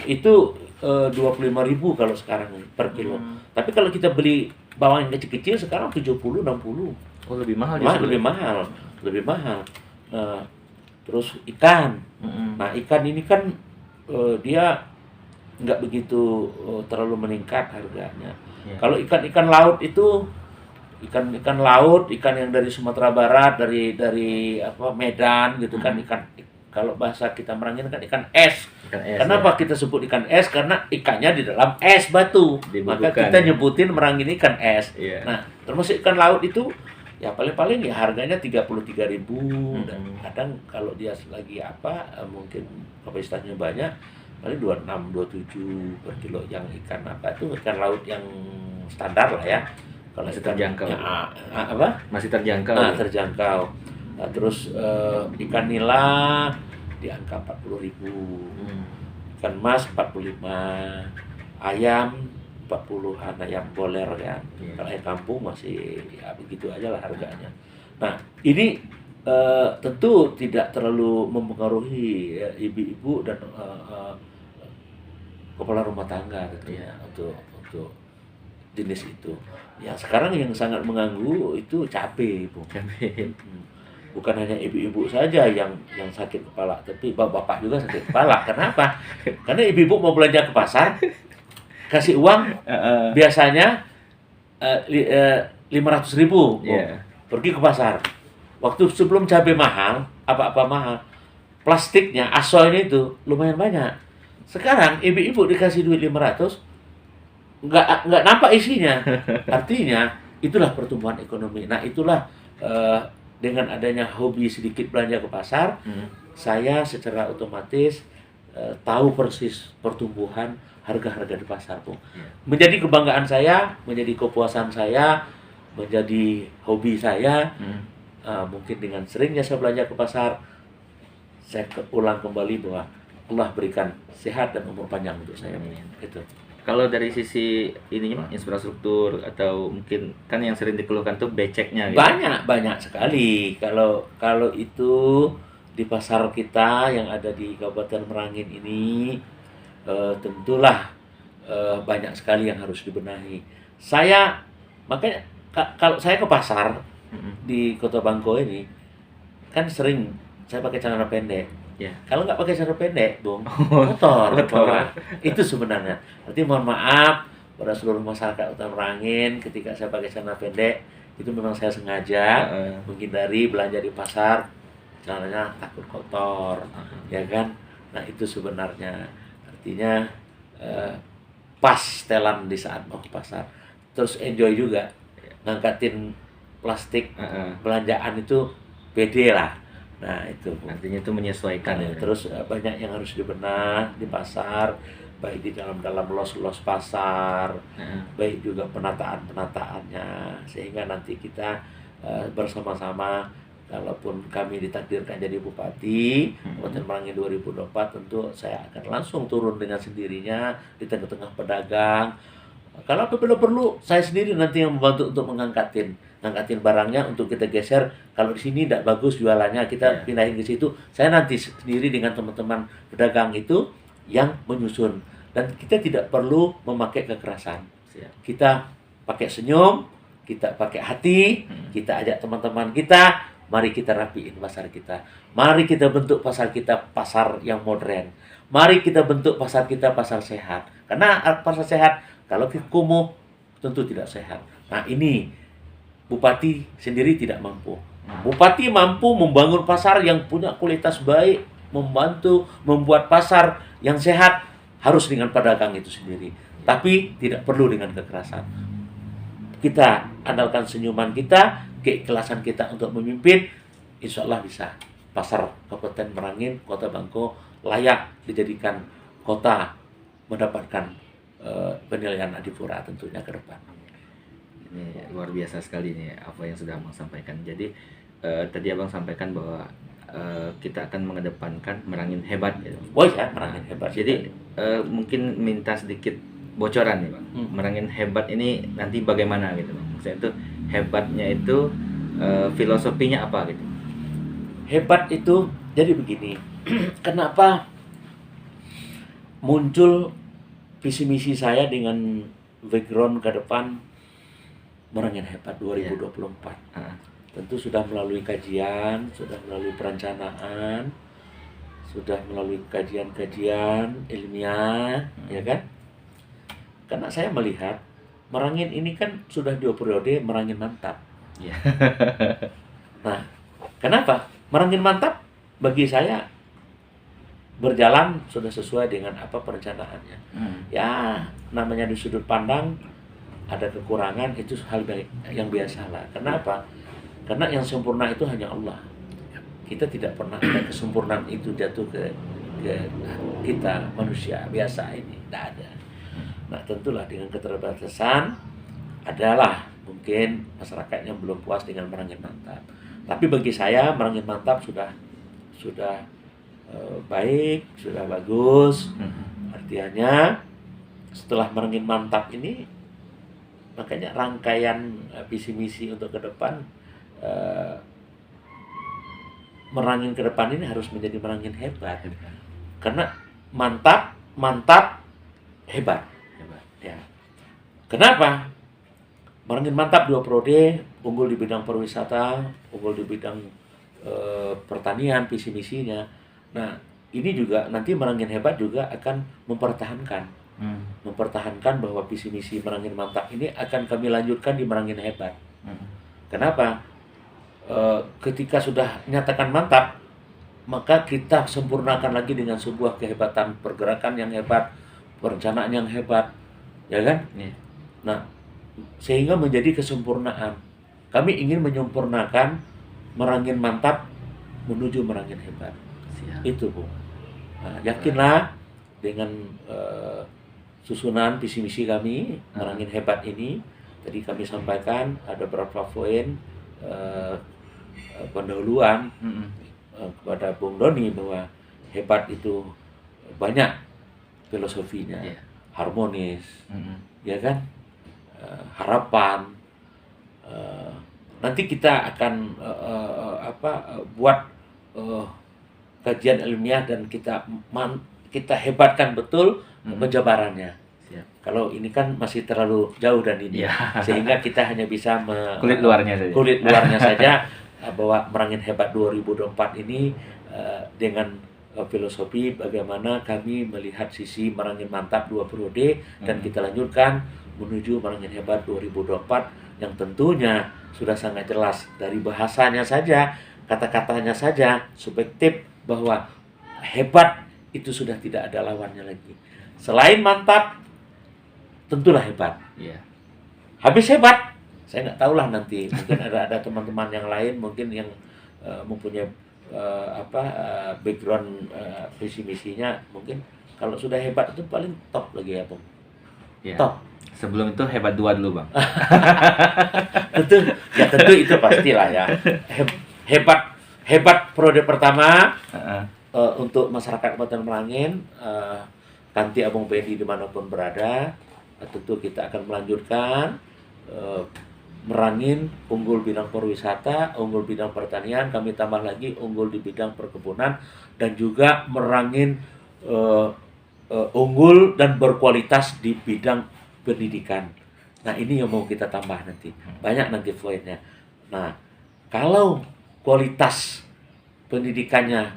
Itu 25.000 kalau sekarang per kilo. Tapi kalau kita beli bawang yang kecil-kecil sekarang 70-60. Oh, lebih mahal Lebih mahal. Terus ikan. Nah, ikan ini kan dia nggak begitu terlalu meningkat harganya. Kalau ikan laut itu ikan laut, ikan yang dari Sumatera Barat, dari Medan gitu kan, ikan kalau bahasa kita Merangin kan ikan es. Kenapa kita sebut ikan es? Karena ikannya di dalam es batu. Maka kita nyebutin Merangin ikan es. Nah, termasuk ikan laut itu ya paling-paling ya harganya 33.000 dan kadang kalau dia lagi mungkin kapasitasnya banyak paling 26, 27 per kilo yang ikan itu ikan laut yang standar lah ya. Kalau masih terjangkau. Masih terjangkau. Terjangkau. Nah, terus ikan nila di angka 40.000. Ikan mas 45. Ayam 40-an, ayam boler kan. Kalau ayam kampung masih ya begitu aja lah harganya. Nah, ini tentu tidak terlalu mempengaruhi ibu-ibu dan kepala rumah tangga gitu ya, untuk jenis itu. Ya sekarang yang sangat mengganggu itu cabai, Bung. Cabai. Bukan hanya ibu-ibu saja yang sakit kepala, tapi bapak-bapak juga sakit kepala. Kenapa? Karena ibu-ibu mau belanja ke pasar, kasih uang biasanya 500.000, Iya. pergi ke pasar. Waktu sebelum cabai mahal, apa-apa mahal, plastiknya, asoilnya itu lumayan banyak. Sekarang ibu-ibu dikasih duit 500, nggak nampak isinya. Artinya itulah pertumbuhan ekonomi. Nah itulah dengan adanya hobi sedikit belanja ke pasar, saya secara otomatis tahu persis pertumbuhan harga-harga di pasar, Bung. Menjadi kebanggaan saya, menjadi kepuasan saya, menjadi hobi saya. Mungkin dengan seringnya saya belanja ke pasar, saya ulang kembali bahwa Allah berikan sehat dan umur panjang untuk saya. Itu. Kalau dari sisi ininya, infrastruktur atau mungkin kan yang sering dikeluhkan tuh beceknya gitu. Banyak sekali. Kalau itu di pasar kita yang ada di Kabupaten Merangin ini, tentulah banyak sekali yang harus dibenahi. Makanya kalau saya ke pasar di Kota Bangko ini, kan sering saya pakai celana pendek. Ya. Kalau nggak pakai celana pendek, Bung, kotor. Itu sebenarnya. Berarti mohon maaf pada seluruh masyarakat Kota Merangin, ketika saya pakai celana pendek, itu memang saya sengaja menghindari belanja di pasar, celananya takut kotor, ya kan? Nah itu sebenarnya artinya pas setelan di saat mau ke pasar. Terus enjoy juga, ngangkatin plastik belanjaan itu pede lah. Nah itu artinya itu menyesuaikan ya. Terus banyak yang harus dibenah di pasar, baik di dalam los pasar, baik juga penataannya, sehingga nanti kita bersama-sama, kalaupun kami ditakdirkan jadi bupati Kabupaten Merangin 2024, tentu saya akan langsung turun dengan sendirinya di tengah-tengah pedagang. Kalau apabila perlu, saya sendiri nanti yang membantu untuk ngangkatin barangnya untuk kita geser. Kalau di sini tidak bagus jualannya, kita pindahin ke situ. Saya nanti sendiri dengan teman-teman pedagang itu yang menyusun. Dan kita tidak perlu memakai kekerasan. Kita pakai senyum, kita pakai hati, kita ajak teman-teman kita, mari kita rapiin pasar kita. Mari kita bentuk pasar kita pasar yang modern. Mari kita bentuk pasar kita pasar sehat. Karena pasar sehat, kalau kumuh, tentu tidak sehat. Nah ini, Bupati sendiri tidak mampu. Bupati mampu membangun pasar yang punya kualitas baik, membantu membuat pasar yang sehat, harus dengan pedagang itu sendiri. Tapi tidak perlu dengan kekerasan. Kita andalkan senyuman kita, keikhlasan kita untuk memimpin, insya Allah bisa. Pasar Kabupaten Merangin, Kota Bangko layak dijadikan kota mendapatkan penilaian Adipura tentunya ke depan. Ini luar biasa sekali nih apa yang sudah Abang sampaikan. Jadi tadi Abang sampaikan bahwa kita akan mengedepankan Merangin hebat gitu. Oh ya, Merangin hebat. Jadi mungkin minta sedikit bocoran nih Bang. Merangin hebat ini nanti bagaimana gitu Bang. Maksudnya itu hebatnya itu filosofinya apa gitu. Hebat itu jadi begini. Kenapa muncul visi misi saya dengan background ke depan Merangin Hebat 2024. Tentu sudah melalui kajian, sudah melalui perencanaan, sudah melalui kajian-kajian ilmiah, ya kan? Karena saya melihat Merangin ini kan sudah 2 periode Merangin mantap. Ya. Nah, kenapa? Merangin mantap bagi saya berjalan sudah sesuai dengan apa perencanaannya. Ya, namanya di sudut pandang ada kekurangan, itu hal yang biasa lah. Kenapa? Karena yang sempurna itu hanya Allah. Kita tidak pernah ada kesempurnaan itu jatuh ke kita manusia biasa ini, tidak ada. Nah, tentulah dengan keterbatasan adalah mungkin masyarakatnya belum puas dengan Merangin mantap. Tapi bagi saya Merangin mantap sudah baik, sudah bagus. Artinya setelah Merangin mantap ini, makanya rangkaian visi misi untuk ke depan, Merangin ke depan ini harus menjadi Merangin hebat. Karena mantap hebat. Ya. Kenapa? Merangin mantap 2 periode, unggul di bidang pariwisata, unggul di bidang pertanian, visi misinya. Nah, ini juga nanti Merangin Hebat juga akan mempertahankan bahwa visi misi Merangin Mantap ini akan kami lanjutkan di Merangin Hebat. Kenapa? Ketika sudah nyatakan mantap, maka kita sempurnakan lagi dengan sebuah kehebatan pergerakan yang hebat, perencanaan yang hebat, ya kan? Nah, sehingga menjadi kesempurnaan. Kami ingin menyempurnakan Merangin Mantap menuju Merangin Hebat. Itu, Bu. Nah, yakinlah dengan susunan visi misi kami Merangin Hebat ini. Tadi kami sampaikan ada beberapa poin pendahuluan kepada Bung Doni bahwa hebat itu banyak filosofinya, harmonis, ya kan, harapan. Nanti kita akan buat kajian ilmiah dan kita hebatkan betul penjabarannya. Kalau ini kan masih terlalu jauh dan ini, sehingga kita hanya bisa kulit luarnya saja bahwa Merangin Hebat 2024 ini dengan filosofi bagaimana kami melihat sisi Merangin Mantap 2 periode dan kita lanjutkan menuju Merangin Hebat 2024 yang tentunya sudah sangat jelas dari bahasanya saja, kata-katanya saja subjektif bahwa hebat itu sudah tidak ada lawannya lagi. Selain mantap, tentulah hebat. Habis hebat, saya nggak tahulah nanti mungkin ada teman-teman yang lain mungkin yang mempunyai background visi misinya mungkin kalau sudah hebat itu paling top lagi ya, Bang. Top. Sebelum itu hebat 2 dulu, Bang. tentu itu pastilah ya. Hebat periode pertama untuk masyarakat Kabupaten Merangin, nanti Abang Pendi dimanapun berada, tentu kita akan melanjutkan Merangin unggul bidang pariwisata, unggul bidang pertanian, kami tambah lagi unggul di bidang perkebunan dan juga Merangin unggul dan berkualitas di bidang pendidikan. Nah, ini yang mau kita tambah nanti. Banyak nanti poinnya. Nah, kalau kualitas pendidikannya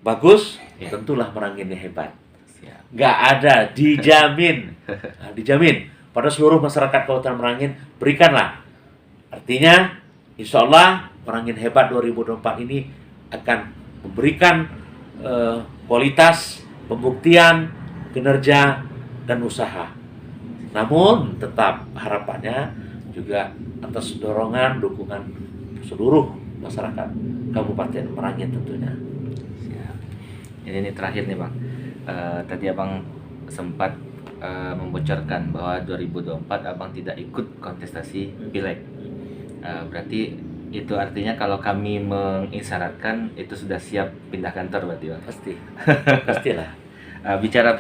bagus, tentulah Meranginnya hebat. Nggak ada, dijamin. Nah, dijamin. Pada seluruh masyarakat Kabupaten Merangin, berikanlah. Artinya, insya Allah Merangin Hebat 2024 ini akan memberikan kualitas, pembuktian, kinerja, dan usaha. Namun, tetap harapannya juga atas dorongan, dukungan seluruh masyarakat Kabupaten Merangin tentunya. Ini terakhir nih, Bang. Tadi Abang sempat membocorkan bahwa 2024 Abang tidak ikut kontestasi Pileg. Berarti itu artinya kalau kami mengisyaratkan itu sudah siap pindah kantor berarti, Bang? Pastilah. Bicara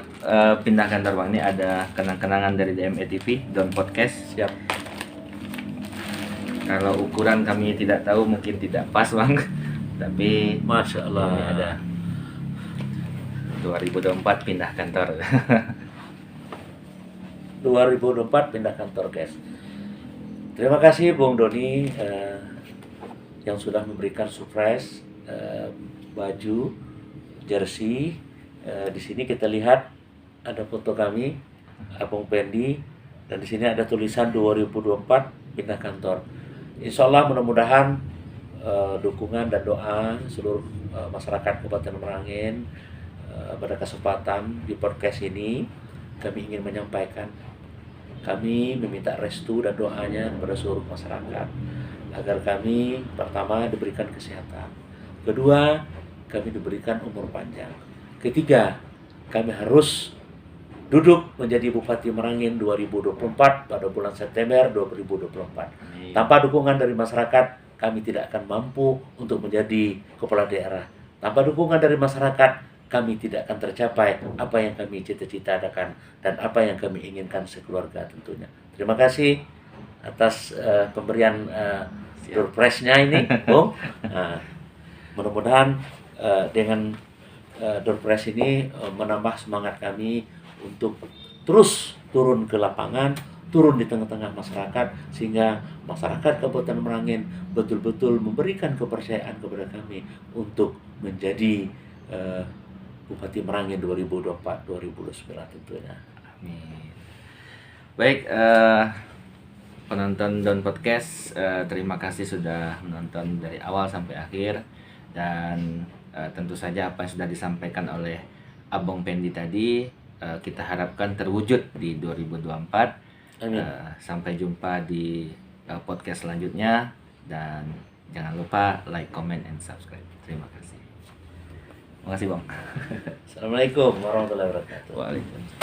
pindah kantor, Bang, ini ada kenang-kenangan dari DME TV Don Podcast. Siap. Kalau ukuran kami tidak tahu, mungkin tidak pas, Bang. Tapi Masya Allah, ini ada 2024 pindah kantor. 2024 pindah kantor, guys. Terima kasih Bung Doni yang sudah memberikan surprise baju jersey. Di sini kita lihat ada foto kami, Abang Pendi, dan di sini ada tulisan 2024 pindah kantor. Insya Allah mudah-mudahan dukungan dan doa seluruh masyarakat Kabupaten Merangin pada kesempatan di podcast ini kami ingin menyampaikan, kami meminta restu dan doanya kepada seluruh masyarakat agar kami pertama diberikan kesehatan, kedua kami diberikan umur panjang, ketiga kami harus duduk menjadi Bupati Merangin 2024 pada bulan September 2024. Tanpa dukungan dari masyarakat kami tidak akan mampu untuk menjadi kepala daerah. Tanpa dukungan dari masyarakat kami tidak akan tercapai apa yang kami cita-citakan dan apa yang kami inginkan sekeluarga tentunya. Terima kasih atas pemberian surprise-nya ini, Bung. Mudah-mudahan dengan surprise ini menambah semangat kami untuk terus turun ke lapangan, turun di tengah-tengah masyarakat, sehingga masyarakat Kabupaten Merangin betul-betul memberikan kepercayaan kepada kami untuk menjadi Bupati Merangin 2024-2029 tentunya. Amin. Baik, penonton Don Podcast, terima kasih sudah menonton dari awal sampai akhir, dan tentu saja apa yang sudah disampaikan oleh Abang Pendi tadi kita harapkan terwujud di 2024. Amin. Sampai jumpa di podcast selanjutnya, dan jangan lupa like, comment, and subscribe. Terima kasih. Terima kasih Bang. Assalamualaikum warahmatullahi wabarakatuh. Waalaikumsalam.